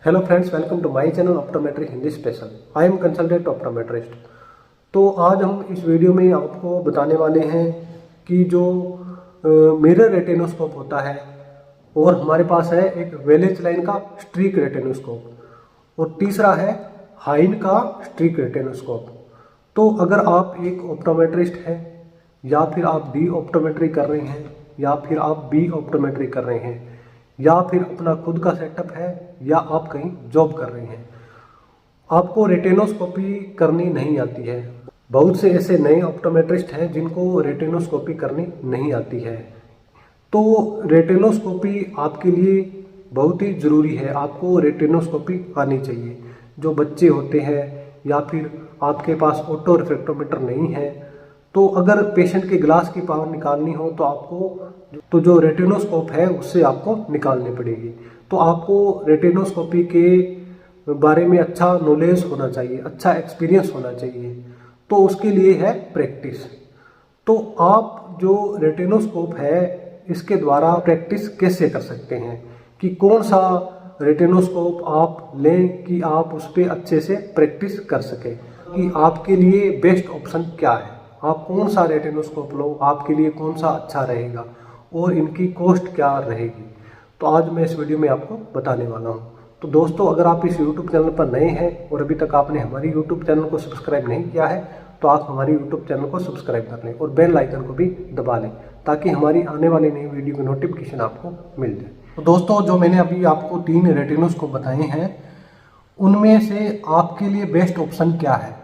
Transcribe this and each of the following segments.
Hello friends, welcome to my channel optometric Hindi special. I am consultant optometrist. तो आज हम इस वीडियो में आपको बताने वाले हैं कि जो मिरर रेटिनोस्कोप होता है और हमारे पास है एक वेलेज लाइन का स्ट्रीक रेटिनोस्कोप और तीसरा है हाइन का स्ट्रीक रेटिनोस्कोप। तो अगर आप एक ऑप्टोमेट्रिस्ट हैं या फिर आप डी ऑप्टोमेट्री कर रहे हैं या फिर आप बी ऑप्टोमेट्री कर रहे हैं या फिर अपना खुद का सेटअप है या आप कहीं जॉब कर रहे हैं, आपको रेटिनोस्कोपी करनी नहीं आती है। बहुत से ऐसे नए ऑप्टोमेट्रिस्ट हैं जिनको रेटिनोस्कोपी करनी नहीं आती है। तो रेटिनोस्कोपी आपके लिए बहुत ही ज़रूरी है, आपको रेटिनोस्कोपी आनी चाहिए। जो बच्चे होते हैं या फिर आपके पास ऑटो रिफ्रैक्टोमीटर नहीं है, तो अगर पेशेंट के ग्लास की पावर निकालनी हो तो जो रेटिनोस्कोप है उससे आपको निकालनी पड़ेगी। तो आपको रेटिनोस्कोपी के बारे में अच्छा नॉलेज होना चाहिए, अच्छा एक्सपीरियंस होना चाहिए। तो उसके लिए है प्रैक्टिस। तो आप जो रेटिनोस्कोप है इसके द्वारा प्रैक्टिस कैसे कर सकते हैं कि कौन सा रेटिनोस्कोप आप लें कि आप उस पर अच्छे से प्रैक्टिस कर सकें, कि आपके लिए बेस्ट ऑप्शन क्या है, आप कौन सा रेटिनोस्कोप लो, आपके लिए कौन सा अच्छा रहेगा और इनकी कॉस्ट क्या रहेगी। तो आज मैं इस वीडियो में आपको बताने वाला हूँ। तो दोस्तों, अगर आप इस YouTube चैनल पर नए हैं और अभी तक आपने हमारी YouTube चैनल को सब्सक्राइब नहीं किया है तो आप हमारी YouTube चैनल को सब्सक्राइब कर लें और बेल आइकन को भी दबा लें ताकि हमारी आने वाली नई वीडियो की नोटिफिकेशन आपको मिल जाए। तो दोस्तों, जो मैंने अभी आपको 3 रेटिनोस्कोप बताए हैं उनमें से आपके लिए बेस्ट ऑप्शन क्या है।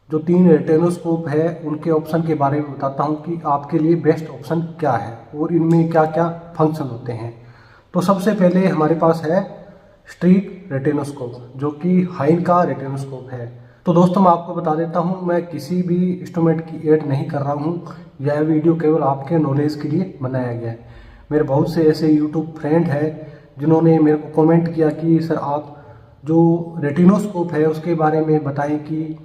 जो 3 रेटिनोस्कोप है उनके ऑप्शन के बारे में बताता हूं कि आपके लिए बेस्ट ऑप्शन क्या है और इनमें क्या क्या फंक्शन होते हैं। तो सबसे पहले हमारे पास है स्ट्रीक रेटिनोस्कोप जो कि हाइन का रेटिनोस्कोप है। तो दोस्तों, मैं आपको बता देता हूं, मैं किसी भी इंस्ट्रूमेंट की ऐड नहीं कर रहा हूं, यह वीडियो केवल आपके नॉलेज के लिए बनाया गया है। मेरे बहुत से ऐसे यूट्यूब फ्रेंड हैं जिन्होंने मेरे को कमेंट किया कि सर आप जो रेटिनोस्कोप है उसके बारे में बताएं कि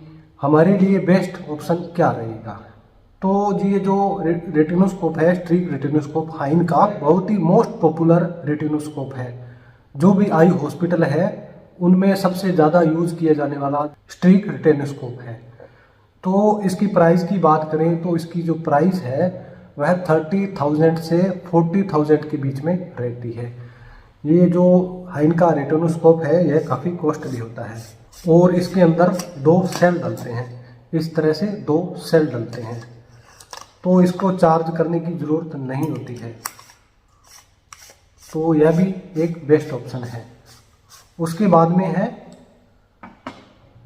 हमारे लिए बेस्ट ऑप्शन क्या रहेगा। तो जी, ये जो रेटिनोस्कोप है स्ट्रीक रेटिनोस्कोप हाइन का बहुत ही मोस्ट पॉपुलर रेटिनोस्कोप है। जो भी आई हॉस्पिटल है उनमें सबसे ज़्यादा यूज किया जाने वाला स्ट्रीक रेटिनोस्कोप है। तो इसकी प्राइस की बात करें तो इसकी जो प्राइस है वह 30,000 से 40,000 के बीच में रहती है। ये जो हाइन का रेटिनोस्कोप है यह काफ़ी कॉस्टली होता है और इसके अंदर 2 सेल डलते हैं। इस तरह से 2 सेल डलते हैं, तो इसको चार्ज करने की ज़रूरत नहीं होती है। तो यह भी एक बेस्ट ऑप्शन है। उसके बाद में है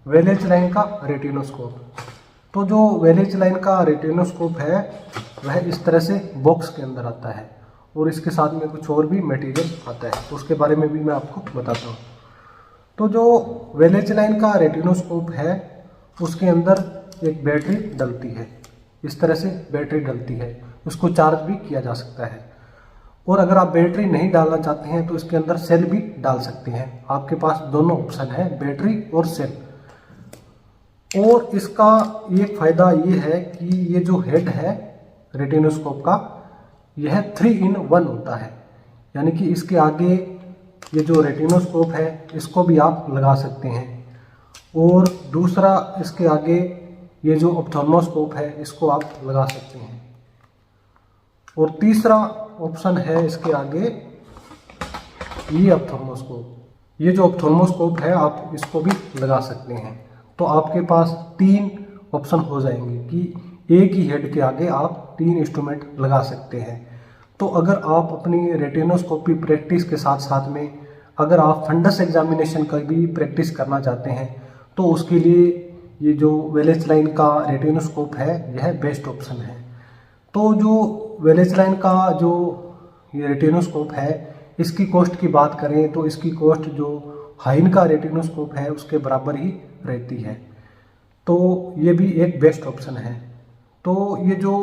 वेलेज लाइन का रेटिनोस्कोप। तो जो वेलेज लाइन का रेटिनोस्कोप है वह इस तरह से बॉक्स के अंदर आता है और इसके साथ में कुछ और भी मटेरियल आता है, उसके बारे में भी मैं आपको बताता हूँ। तो जो वेलेज लाइन का रेटिनोस्कोप है उसके अंदर एक बैटरी डलती है, इस तरह से बैटरी डलती है, उसको चार्ज भी किया जा सकता है। और अगर आप बैटरी नहीं डालना चाहते हैं तो इसके अंदर सेल भी डाल सकते हैं। आपके पास दोनों ऑप्शन है, बैटरी और सेल। और इसका एक फ़ायदा ये है कि ये जो हेड है रेटिनोस्कोप का यह 3-in-1 होता है, यानी कि इसके आगे ये जो रेटिनोस्कोप है इसको भी आप लगा सकते हैं और दूसरा इसके आगे ये जो ऑप्थेल्मोस्कोप है इसको आप लगा सकते हैं। और तीसरा ऑप्शन है इसके आगे ये ऑप्थेल्मोस्कोप। ये जो ऑप्थेल्मोस्कोप है आप इसको भी लगा सकते हैं। तो आपके पास 3 ऑप्शन हो जाएंगे कि एक ही हेड के आगे आप 3 इंस्ट्रूमेंट लगा सकते हैं। तो अगर आप अपनी रेटिनोस्कोपी प्रैक्टिस के साथ साथ में अगर आप फंडस एग्जामिनेशन का भी प्रैक्टिस करना चाहते हैं तो उसके लिए ये जो वेलेज लाइन का रेटिनोस्कोप है यह बेस्ट ऑप्शन है। तो जो वेलेज लाइन का जो ये रेटिनोस्कोप है इसकी कॉस्ट की बात करें तो इसकी कॉस्ट जो हाइन का रेटिनोस्कोप है उसके बराबर ही रहती है। तो ये भी एक बेस्ट ऑप्शन है। तो ये जो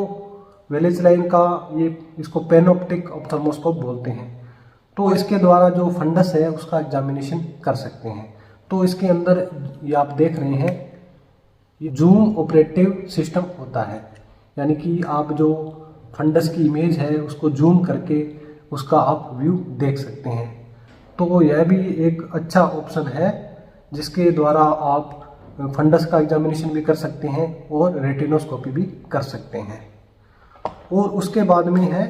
वेलेज लाइन का ये इसको पैनोप्टिक ऑप्थेल्मोस्कोप बोलते हैं। तो इसके द्वारा जो फंडस है उसका एग्जामिनेशन कर सकते हैं। तो इसके अंदर ये आप देख रहे हैं ये जूम ऑपरेटिव सिस्टम होता है, यानी कि आप जो फंडस की इमेज है उसको जूम करके उसका आप व्यू देख सकते हैं। तो यह भी एक अच्छा ऑप्शन है जिसके द्वारा आप फंडस का एग्जामिनेशन भी कर सकते हैं और रेटिनोस्कोपी भी कर सकते हैं। और उसके बाद में है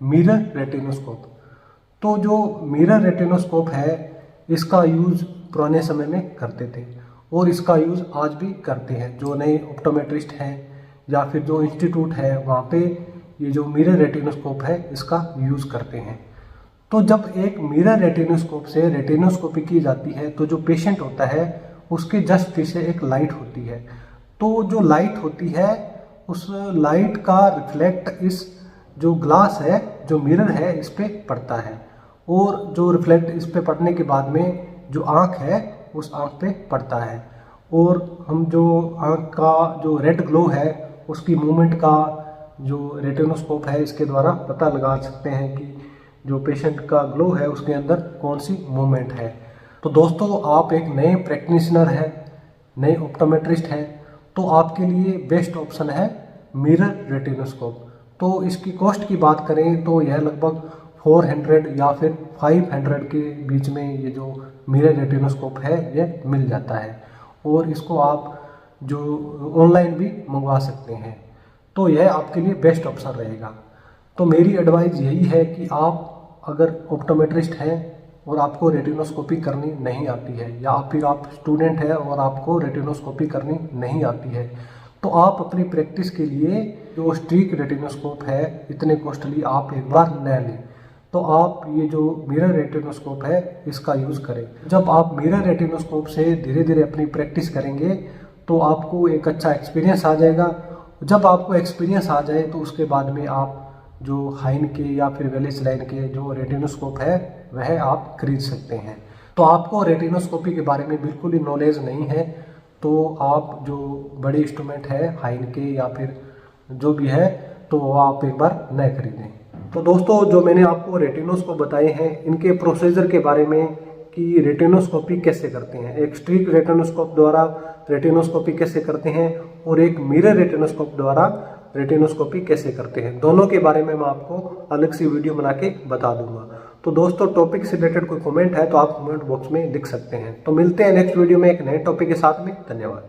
मिरर रेटिनोस्कोप। तो जो मिरर रेटिनोस्कोप है इसका यूज़ पुराने समय में करते थे और इसका यूज़ आज भी करते हैं। जो नए ऑप्टोमेट्रिस्ट हैं या फिर जो इंस्टीट्यूट है वहाँ पे ये जो मिरर रेटिनोस्कोप है इसका यूज़ करते हैं। तो जब एक मिरर रेटिनोस्कोप से रेटिनोस्कोपी की जाती है तो जो पेशेंट होता है उसके जस्ट पीछे एक लाइट होती है। तो जो लाइट होती है उस लाइट का रिफ्लेक्ट इस जो ग्लास है, जो मिरर है, इस पे पड़ता है और जो रिफ्लेक्ट इस पे पड़ने के बाद में जो आँख है उस आँख पे पड़ता है और हम जो आँख का जो रेड ग्लो है उसकी मूवमेंट का जो रेटिनोस्कोप है इसके द्वारा पता लगा सकते हैं कि जो पेशेंट का ग्लो है उसके अंदर कौन सी मूवमेंट है। तो दोस्तों आप एक नए प्रैक्टिशनर हैं, नए ऑप्टोमेट्रिस्ट हैं, तो आपके लिए बेस्ट ऑप्शन है मिरर रेटिनोस्कोप। तो इसकी कॉस्ट की बात करें तो यह लगभग 400 या फिर 500 के बीच में ये जो मिरर रेटिनोस्कोप है ये मिल जाता है और इसको आप जो ऑनलाइन भी मंगवा सकते हैं। तो यह आपके लिए बेस्ट ऑप्शन रहेगा। तो मेरी एडवाइस यही है कि आप अगर ऑप्टोमेट्रिस्ट हैं और आपको रेटिनोस्कोपी करनी नहीं आती है या फिर आप स्टूडेंट हैं और आपको रेटिनोस्कोपी करनी नहीं आती है तो आप अपनी प्रैक्टिस के लिए जो स्ट्रीक रेटिनोस्कोप है इतने कॉस्टली आप एक बार न लें। तो आप ये जो मिरर रेटिनोस्कोप है इसका यूज़ करें। जब आप मिरर रेटिनोस्कोप से धीरे धीरे अपनी प्रैक्टिस करेंगे तो आपको एक अच्छा एक्सपीरियंस आ जाएगा। जब आपको एक्सपीरियंस आ जाए तो उसके बाद में आप जो हाइन के या फिर वेलिस लाइन के जो रेटिनोस्कोप है वह आप खरीद सकते हैं। तो आपको रेटिनोस्कोपी के बारे में बिल्कुल ही नॉलेज नहीं है तो आप जो बड़े इंस्ट्रूमेंट है हाइन के या फिर जो भी है तो आप एक बार न खरीदें। तो दोस्तों जो मैंने आपको रेटिनोस्कोप बताए हैं इनके प्रोसीजर के बारे में कि रेटिनोस्कोपी कैसे करते हैं, एक स्ट्रीक रेटिनोस्कोप द्वारा रेटिनोस्कोपी कैसे करते हैं और एक मिरर रेटिनोस्कोप द्वारा रेटिनोस्कोपी कैसे करते हैं, दोनों के बारे में मैं आपको अलग सी वीडियो बना के बता दूंगा। तो दोस्तों टॉपिक से रिलेटेड कोई कमेंट है तो आप कमेंट बॉक्स में लिख सकते हैं। तो मिलते हैं नेक्स्ट वीडियो में एक नए टॉपिक के साथ में। धन्यवाद।